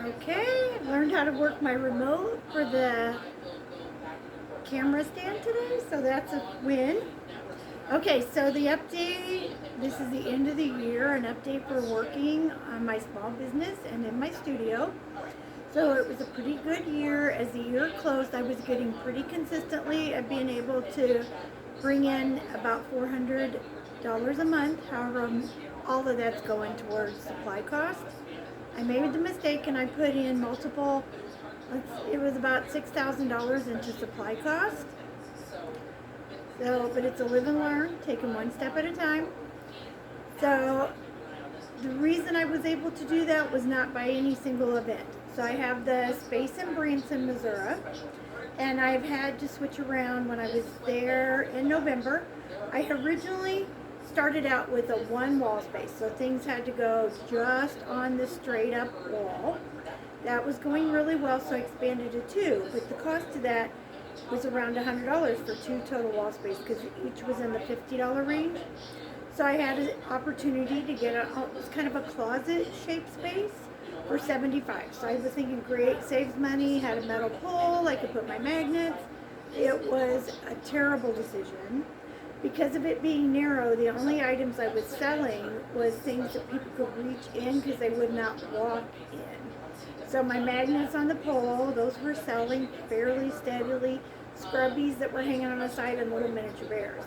Okay, learned how to work my remote for the camera stand today, so that's a win. Okay, so the update, this is the end of the year, an update for working on my small business and in my studio. So it was a pretty good year. As the year closed, I was getting pretty consistently at being able to bring in about $400 a month. However, all of that's going towards supply costs. I made the mistake and I put in multiple, it was about $6,000 into supply costs. So, but it's a live and learn, taking one step at a time. So the reason I was able to do that was not by any single event. So I have the space in Branson, Missouri, and I've had to switch around when I was there in November. I originally started out with a one wall space, so things had to go just on the straight up wall. That was going really well, so I expanded to two, but the cost of that was around $100 for two total wall space because each was in the $50 range. So I had an opportunity to get it was kind of a closet shaped space for $75. So I was thinking, great, saves money, had a metal pole, I could put my magnets. It was a terrible decision. Because of it being narrow, the only items I was selling was things that people could reach in because they would not walk in. So my magnets on the pole, those were selling fairly steadily. Scrubbies that were hanging on the side and little miniature bears.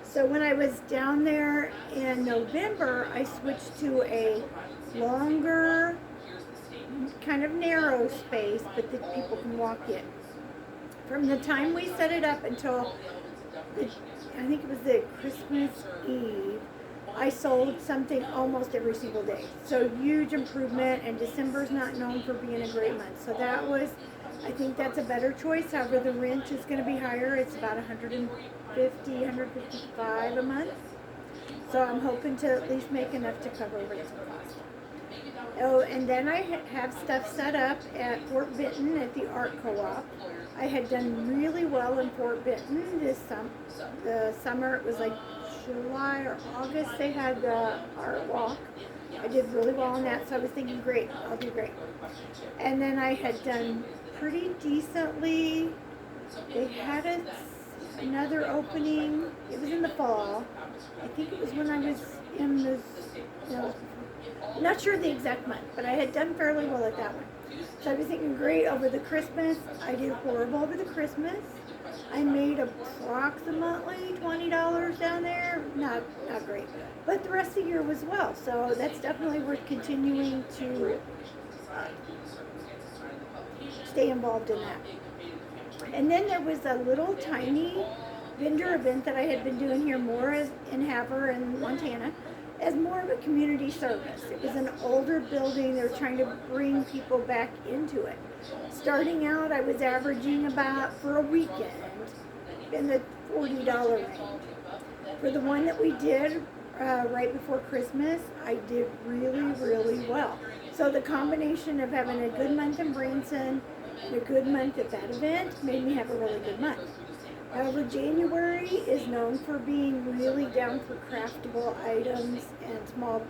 So when I was down there in November, I switched to a longer, kind of narrow space, but that people can walk in. From the time we set it up until I think it was the Christmas Eve, I sold something almost every single day. So huge improvement, and December's not known for being a great month. So that was, I think that's a better choice. However, the rent is going to be higher. It's about $150, $155 a month. So I'm hoping to at least make enough to cover rental costs. Oh, and then I have stuff set up at Fort Benton at the Art Co-op. I had done really well in Fort Benton the summer. It was like July or August. They had the art walk. I did really well on that, so I was thinking, great, I'll do great. And then I had done pretty decently. They had another opening. It was in the fall. I think it was when I was in this, not sure the exact month, but I had done fairly well at that one. So I was thinking, great, over the Christmas. I did horrible over the Christmas. I made approximately $20 down there. Not great. But the rest of the year was well. So that's definitely worth continuing to stay involved in that. And then there was a little tiny vendor event that I had been doing here more in Havre in Montana as more of a community service. It was an older building. They were trying to bring people back into it. Starting out, I was averaging about, for a weekend, in the $40 range. For the one that we did right before Christmas, I did really, really well. So the combination of having a good month in Branson and a good month at that event made me have a really good month. However, January is known for being really down for craftable items and small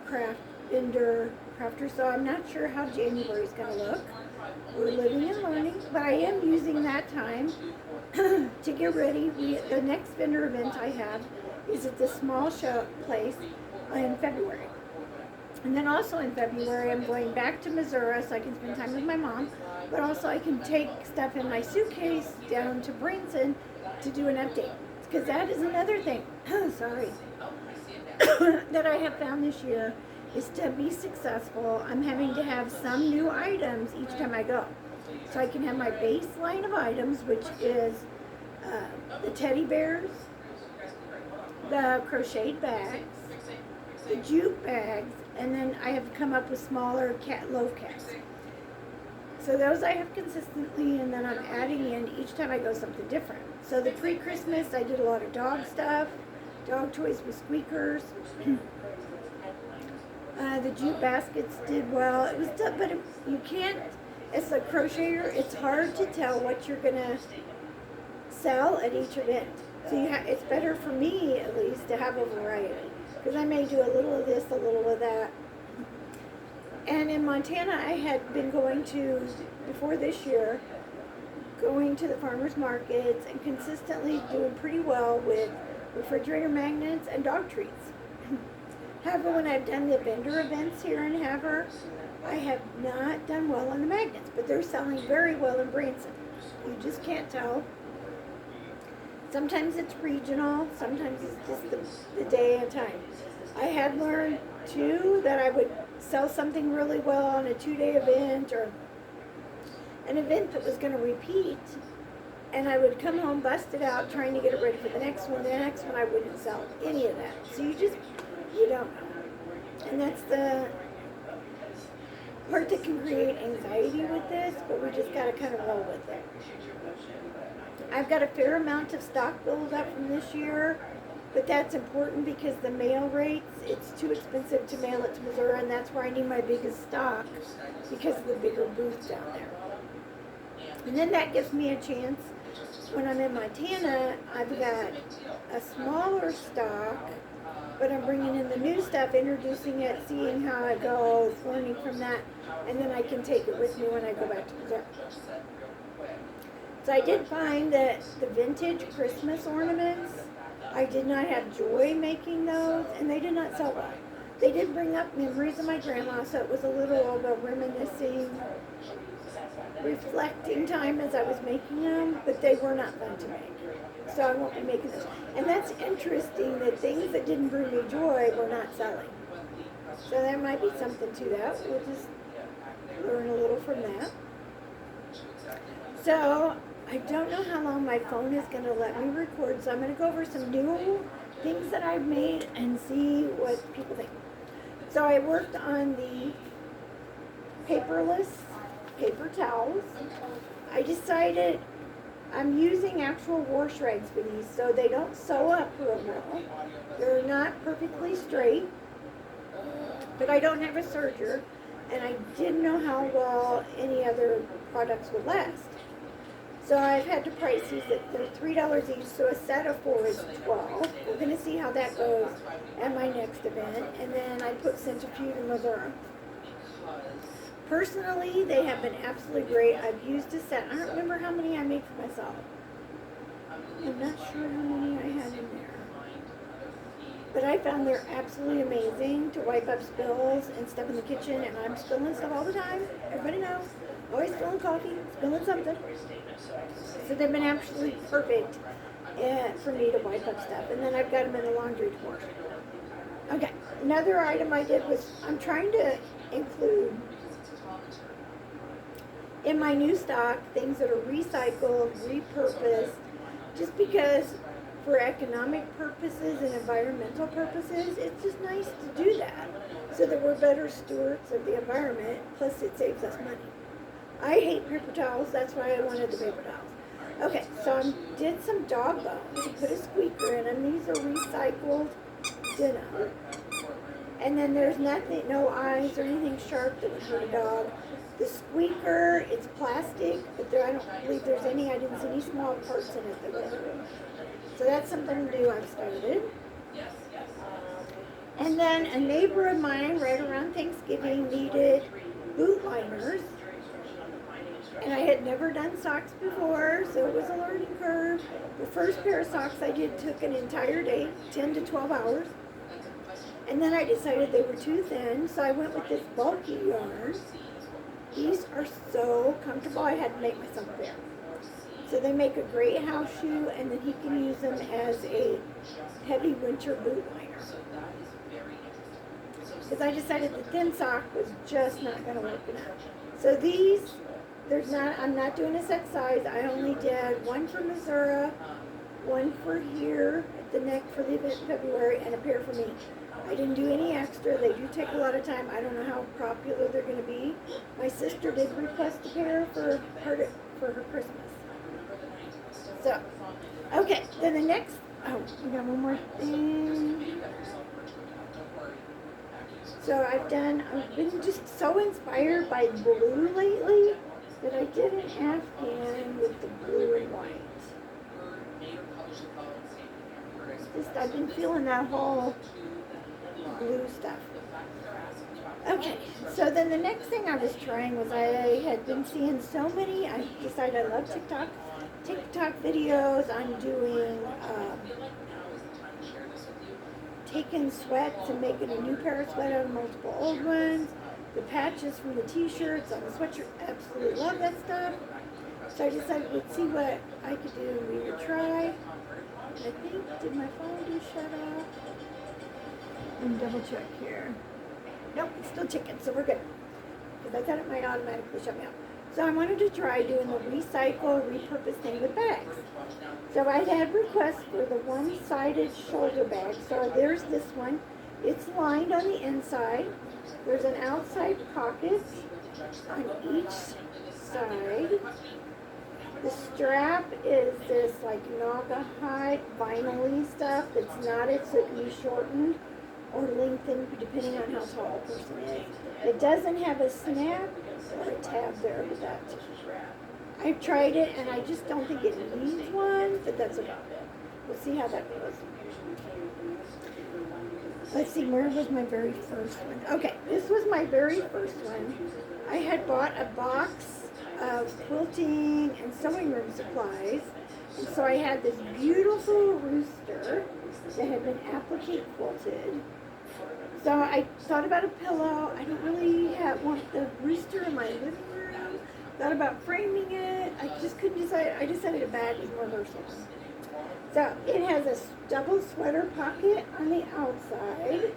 craft vendor crafters, so I'm not sure how January is going to look. We're living and learning, but I am using that time to get ready. The next vendor event I have is at the small show place in February. And then also in February, I'm going back to Missouri so I can spend time with my mom, but also I can take stuff in my suitcase down to Branson to do an update. Because that is another thing, sorry, that I have found this year is to be successful, I'm having to have some new items each time I go. So I can have my baseline of items, which is the teddy bears, the crocheted bags, the jute bags, and then I have come up with smaller loaf cats. So those I have consistently, and then I'm adding in each time I go something different. So the pre-Christmas, I did a lot of dog stuff, dog toys with squeakers. The jute baskets did well. It was tough, but you can't, as a crocheter, it's hard to tell what you're going to sell at each event. So it's better for me, at least, to have a variety. Because I may do a little of this, a little of that. And in in Montana, I had been going to, before this year, going to the farmers markets and consistently doing pretty well with refrigerator magnets and dog treats. However, when I've done the vendor events here in Havre, I have not done well on the magnets, but they're selling very well in Branson. You just can't tell. Sometimes it's regional, sometimes it's just the day and time. I had learned too that I would sell something really well on a 2-day event or an event that was going to repeat, and I would come home busted out trying to get it ready for the next one. The next one I wouldn't sell any of that. So you don't know. And that's the part that can create anxiety with this, but we just got to kind of roll with it. I've got a fair amount of stock build up from this year, but that's important because the mail rates, it's too expensive to mail it to Missouri, and that's where I need my biggest stock because of the bigger booth down there. And then that gives me a chance when I'm in Montana. I've got a smaller stock, but I'm bringing in the new stuff, introducing it, seeing how it goes, learning from that, and then I can take it with me when I go back to Missouri. So I did find that the vintage Christmas ornaments, I did not have joy making those, and they did not sell well. They did bring up memories of my grandma, so it was a little of a reminiscing, reflecting time as I was making them, but they were not fun to make. So I won't be making those. And that's interesting that things that didn't bring me joy were not selling. So there might be something to that. We'll just learn a little from that. So I don't know how long my phone is going to let me record, so I'm going to go over some new things that I've made and see what people think. So I worked on the paperless paper towels. I decided I'm using actual wash rags for these, so they don't sew up real well. They're not perfectly straight, but I don't have a serger, and I didn't know how well any other products would last. So I've had to price these at they're $3 each, so a set of 4 is $12. We're going to see how that goes at my next event, and then I put Centrifuge in Missouri. Personally, they have been absolutely great. I've used a set. I don't remember how many I made for myself. I'm not sure how many I had in there. But I found they're absolutely amazing to wipe up spills and stuff in the kitchen, and I'm spilling stuff all the time. Everybody knows. Always spilling coffee, spilling something. So they've been absolutely perfect for me to wipe up stuff. And then I've got them in the laundry drawer. Okay, another item I did was I'm trying to include in my new stock things that are recycled, repurposed, just because for economic purposes and environmental purposes, it's just nice to do that so that we're better stewards of the environment, plus it saves us money. I hate paper towels, that's why I wanted the paper towels. Okay, so I did some dog bones, put a squeaker in them. These are recycled denim. And then there's nothing, no eyes or anything sharp that would hurt a dog. The squeaker, it's plastic, but I don't believe there's I didn't see any small parts in it that would hurt. So that's something new I've started. And then a neighbor of mine right around Thanksgiving needed boot liners. And I had never done socks before, so it was a learning curve. The first pair of socks I did took an entire day, 10 to 12 hours. And then I decided they were too thin, so I went with this bulky yarn. These are so comfortable, I had to make myself a pair. So they make a great house shoe, and then he can use them as a heavy winter boot liner. Because I decided the thin sock was just not going to work enough. So these, I'm not doing a set size. I only did one for Missouri, one for here at the neck for the event in February, and a pair for me. I didn't do any extra. They do take a lot of time. I don't know how popular they're going to be. My sister did request a pair for her Christmas. So, okay, then the next, we got one more thing. So I've been just so inspired by blue lately that I did an Afghan with the blue and white. I've been feeling that whole blue stuff. Okay, So then the next thing I was trying was I had been seeing so many, I decided I love TikTok videos. I'm doing taking sweats and making a new pair of sweat out of multiple old ones. The patches from the t-shirts on the sweatshirt, absolutely love that stuff. So I decided let's see what I could do. We would try. I think, did my phone do shut off? Let me double check here. Nope, it's still ticking, so we're good. Because I thought it might automatically shut me off. So I wanted to try doing the recycle, repurpose thing with bags. So I had requests for the one-sided shoulder bag. So there's this one. It's lined on the inside. There's an outside pocket on each side. The strap is this like Naugahyde vinyl-y stuff that's knotted so it can be shortened or lengthened depending on how tall the person is. It doesn't have a snap or a tab there, but that. I've tried it and I just don't think it needs one, but that's okay. We'll see how that goes. Let's see, where was my very first one? Okay, this was my very first one. I had bought a box of quilting and sewing room supplies. And so I had this beautiful rooster that had been applique quilted. So I thought about a pillow. I don't really want the rooster in my living room. Thought about framing it. I just couldn't decide. I decided a bag was more versatile. So it has a double sweater pocket on the outside.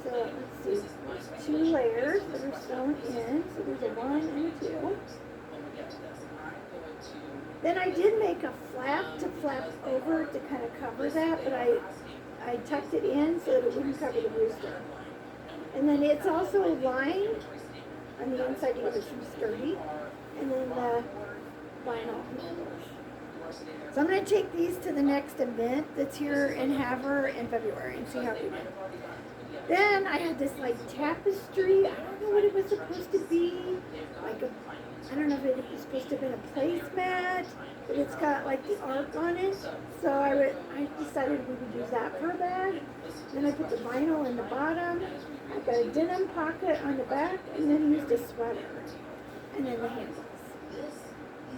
So let's see, there's 2 layers that are sewn in. So there's a 1 and a 2. Then I did make a flap to flap over to kind of cover that, but I tucked it in so that it wouldn't cover the rooster. And then it's also lined on the inside to give it some sturdy. And then the vinyl handles. So I'm going to take these to the next event that's here in Havre in February and see how we do. Then I had this like tapestry. I don't know what it was supposed to be. I don't know if it was supposed to have been a placemat, but it's got like the arc on it. So I decided we would use that for a bag. Then I put the vinyl in the bottom. I got a denim pocket on the back, and then used a sweater. And then the handles.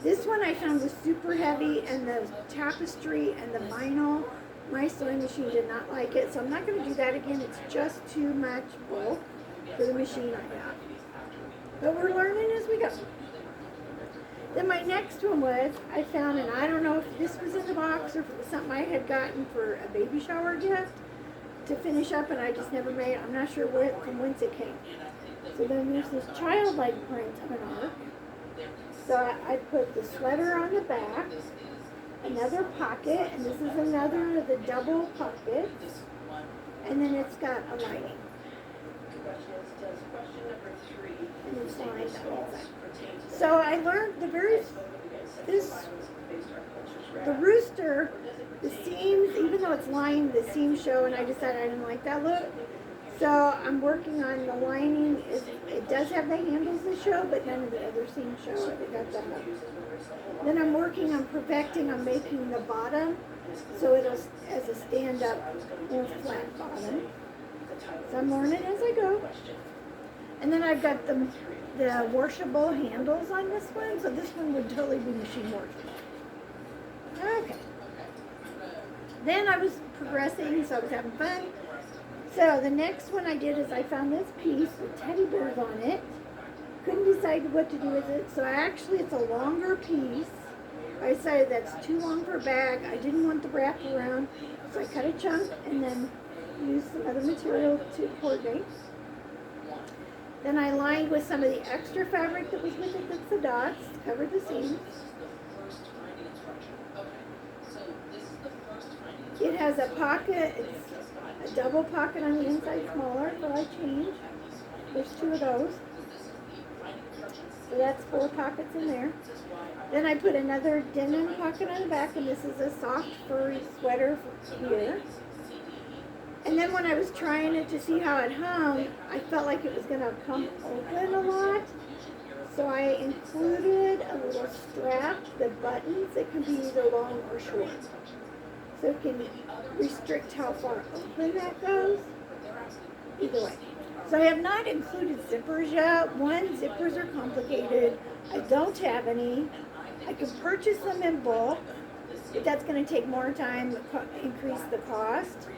This one I found was super heavy, and the tapestry and the vinyl, my sewing machine did not like it, so I'm not going to do that again. It's just too much bulk for the machine I have. But we're learning as we go. Then my next one was, I found, and I don't know if this was in the box or if it was something I had gotten for a baby shower gift to finish up, and I just never made. I'm not sure from whence it came. So then there's this childlike print of an arc. So I put the sweater on the back, another pocket, and this is another of the double pockets, and then it's got a lining. And it's lined on the inside. So I learned the rooster, the seams, even though it's lined, the seams show, and I decided I didn't like that look. So I'm working on the lining. It does have the handles that show, but none of the other seams show. I got that up. Then I'm working on perfecting on making the bottom so it'll as a stand-up more flat bottom. So I'm learning as I go. And then I've got the washable handles on this one, so this one would totally be machine washable. Okay. Then I was progressing, so I was having fun. So the next one I did is I found this piece with teddy bears on it. Couldn't decide what to do with it, so it's a longer piece. I decided that's too long for a bag. I didn't want the wrap around, so I cut a chunk and then used some other material to coordinate. Then I lined with some of the extra fabric that was with it, that's the dots, covered the seams. It has a pocket. It's a double pocket on the inside, smaller, so I changed. There's 2 of those. So that's 4 pockets in there. Then I put another denim pocket on the back, and this is a soft furry sweater here. And then when I was trying it to see how it hung, I felt like it was going to come open a lot. So I included a little strap, the buttons, that can be either long or short. So it can restrict how far open that goes. Either way. So I have not included zippers yet. One, zippers are complicated. I don't have any. I can purchase them in bulk, but that's going to take more time, increase the cost.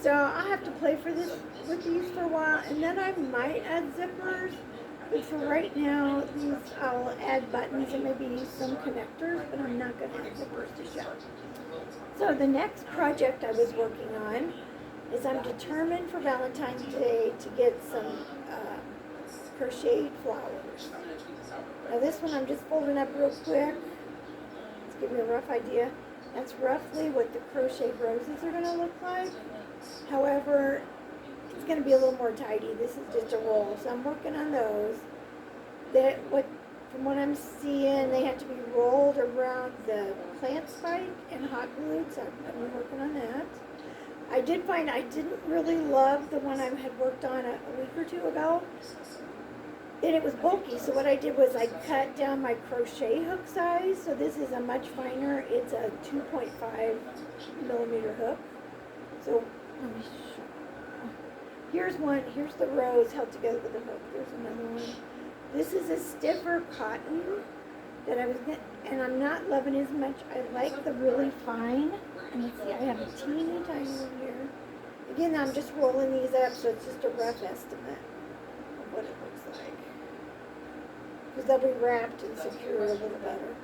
So I'll have to play with these for a while, and then I might add zippers. But for right now, I'll add buttons and maybe some connectors, but I'm not going to add zippers to show. So the next project I was working on is I'm determined for Valentine's Day to get some crocheted flowers. Now this one I'm just folding up real quick. Let's give you a rough idea. That's roughly what the crocheted roses are going to look like. However, it's going to be a little more tidy. This is just a roll, so I'm working on those. From what I'm seeing, they have to be rolled around the plant spike and hot glued, so I've been working on that. I did find I didn't really love the one I had worked on a week or two ago, and it was bulky, so what I did was I cut down my crochet hook size, so this is a much finer, it's a 2.5 millimeter hook. So let me show. Here's the rose held together with a hook. There's another one. This is a stiffer cotton that and I'm not loving as much. I like the really fine. And let's see, I have a teeny tiny one here. Again, I'm just rolling these up, so it's just a rough estimate of what it looks like. Because they'll be wrapped and secured a little better.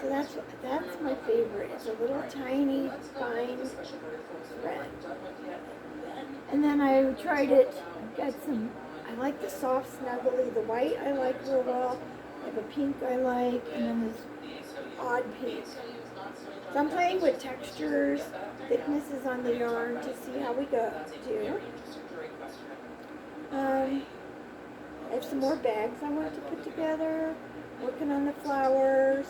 So that's my favorite. It's a little tiny, fine thread. And then I tried it. I like the soft snuggly. The white I like real well. I have a pink I like, and then this odd pink. So I'm playing with textures, thicknesses on the yarn to see how we do. I have some more bags I want to put together. Working on the flowers.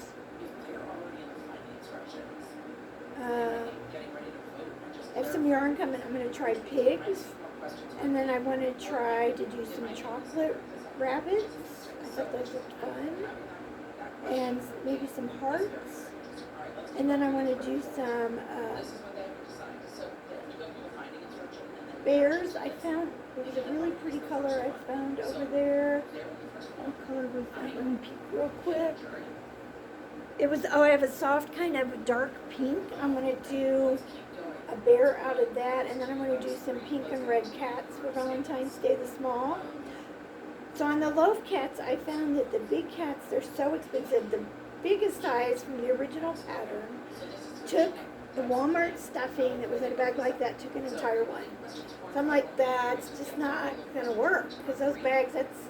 I have some yarn coming. I'm going to try pigs, and then I want to try to do some chocolate rabbits. I thought those looked fun, and maybe some hearts. And then I want to do some bears. I found there was a really pretty color I found over there. What color was that? Let me peek real quick. It was, I have a soft kind of dark pink. I'm going to do a bear out of that, and then I'm going to do some pink and red cats for Valentine's Day, the small. So on the loaf cats, I found that the big cats, they're so expensive. The biggest size from the original pattern took the Walmart stuffing that was in a bag like that, took an entire one. So I'm like, that's just not going to work, because those bags, that's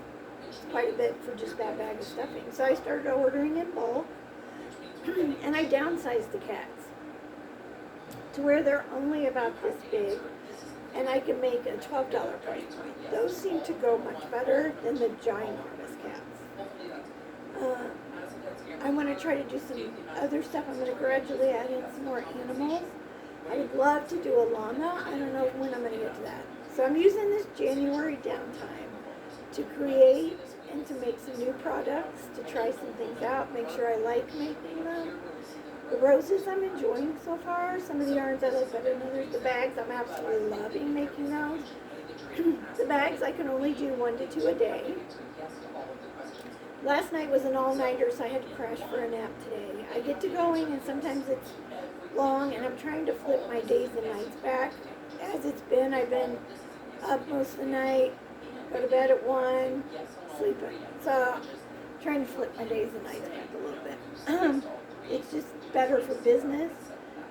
quite a bit for just that bag of stuffing. So I started ordering in bulk, and I downsized the cats to where they're only about this big, and I can make a $12 price point. Those seem to go much better than the ginormous cats. I want to try to do some other stuff. I'm going to gradually add in some more animals. I would love to do a llama. I don't know when I'm going to get to that. So I'm using this January downtime to create and to make some new products, to try some things out, make sure I like making them. The roses I'm enjoying so far. Some of the yarns I like better than others. The bags, I'm absolutely loving making those. The bags, I can only do 1 to 2 a day. Last night was an all-nighter, so I had to crash for a nap today. I get to going, and sometimes it's long, and I'm trying to flip my days and nights back. As it's been, I've been up most of the night, go to bed at 1, sleeping. So, trying to flip my days and nights back a little bit. It's just better for business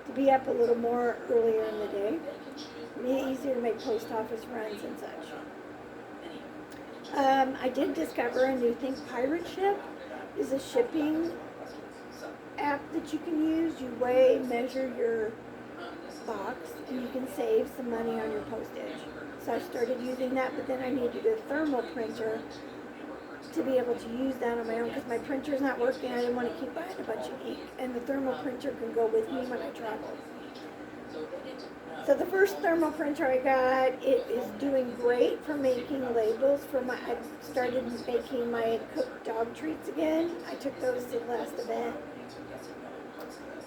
to be up a little more earlier in the day. It's easier to make post office runs and such. I did discover a new thing. Pirate Ship is a shipping app that you can use. You weigh, measure your box, and you can save some money on your postage. So I started using that, but then I needed a thermal printer to be able to use that on my own because my printer's not working. I didn't want to keep buying a bunch of ink, and the thermal printer can go with me when I travel. So the first thermal printer I got, it is doing great for making labels for I started making my cooked dog treats again. I took those to the last event.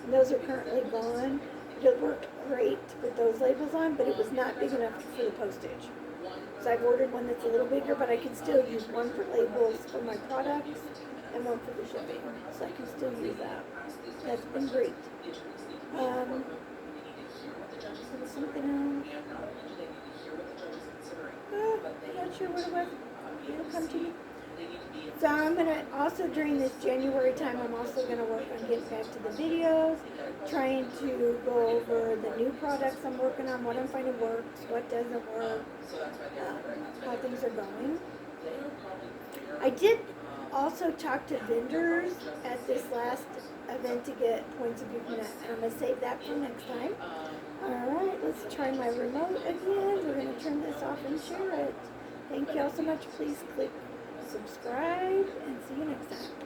And those are currently gone. It worked great to put those labels on, but it was not big enough for the postage. So I've ordered one that's a little bigger, but I can still use one for labels for my products and one for the shipping. So I can still use that. That's been great. There was something else. I'm not sure what it was. It'll come to me. So I'm gonna also, during this January time, I'm also gonna work on getting back to the videos, trying to go over the new products I'm working on, what I'm finding works, what doesn't work, how things are going. I did also talk to vendors at this last event to get points of view from that. I'm gonna save that for next time. Alright, let's try my remote again. We're gonna turn this off and share it. Thank you all so much. Please click subscribe and see you next time.